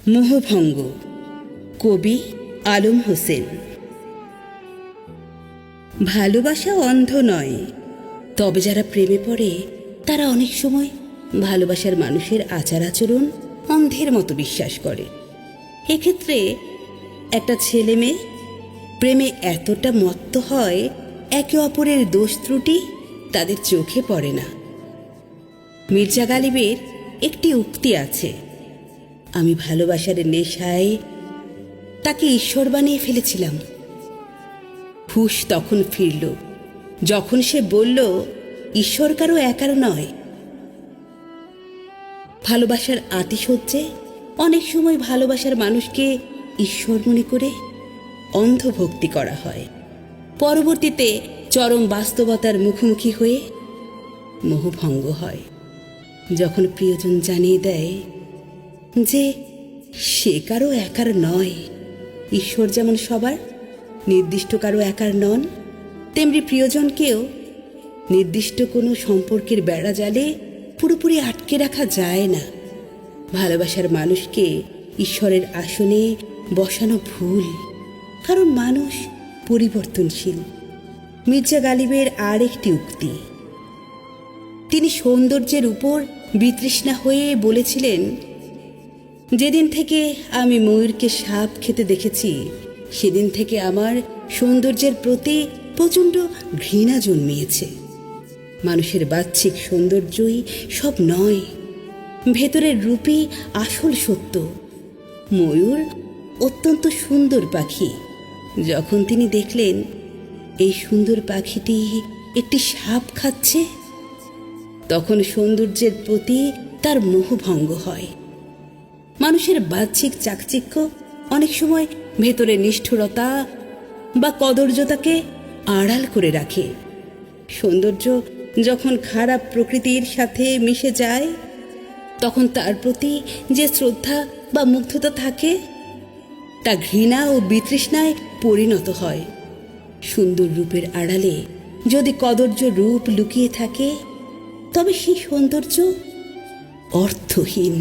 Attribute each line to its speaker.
Speaker 1: মোহভঙ্গ, কবি আলম হোসেন। ভালোবাসা অন্ধ নয়, তবে যারা প্রেমে পড়ে তারা অনেক সময় ভালোবাসার মানুষের আচার আচরণ অন্ধের মতো বিশ্বাস করে। এক্ষেত্রে একটা ছেলে মেয়ে প্রেমে এতটা মত্ত হয়, একে অপরের দোষ ত্রুটি তাদের চোখে পড়ে না। মির্জা গালিবের একটি উক্তি আছে, আমি ভালোবাসার নেশায় তাকে ঈশ্বর বানিয়ে ফেলেছিলাম। হুশ তখন ফিরল যখন সে বলল, ঈশ্বর কারো একার নয়। ভালোবাসার আতিশয্যে অনেক সময় ভালোবাসার মানুষকে ঈশ্বর মনে করে অন্ধভক্তি করা হয়। পরবর্তীতে চরম বাস্তবতার মুখোমুখি হয়ে মোহভঙ্গ হয়, যখন প্রিয়জন জানিয়ে দেয় যে সে কারো একার নয়। ঈশ্বর যেমন সবার, নির্দিষ্ট কারো একার নন, তেমনি প্রিয়জনকেও নির্দিষ্ট কোনো সম্পর্কের বেড়া জালে পুরোপুরি আটকে রাখা যায় না। ভালোবাসার মানুষকে ঈশ্বরের আসনে বসানো ভুল, কারণ মানুষ পরিবর্তনশীল। মির্জা গালিবের আর একটি উক্তি, তিনি সৌন্দর্যের উপর বিতৃষ্ণা হয়ে বলেছিলেন, যেদিন থেকে আমি ময়ূরকে সাপ খেতে দেখেছি, সেদিন থেকে আমার সৌন্দর্যের প্রতি প্রচণ্ড ঘৃণা জন্মিয়েছে। মানুষের বাহ্যিক সৌন্দর্যই সব নয়, ভেতরের রূপই আসল সত্য। ময়ূর অত্যন্ত সুন্দর পাখি। যখন তিনি দেখলেন এই সুন্দর পাখিটি একটি সাপ খাচ্ছে, তখন সৌন্দর্যের প্রতি তার মোহভঙ্গ হয়। মানুষের বাহ্যিক চাকচিক্য অনেক সময় ভেতরে নিষ্ঠুরতা বা কদর্যতাকে আড়াল করে রাখে। সৌন্দর্য যখন খারাপ প্রকৃতির সাথে মিশে যায়, তখন তার প্রতি যে শ্রদ্ধা বা মুগ্ধতা থাকে তা ঘৃণা ও বিতৃষ্ণায় পরিণত হয়। সুন্দর রূপের আড়ালে যদি কদর্য রূপ লুকিয়ে থাকে, তবে সেই সৌন্দর্য অর্থহীন।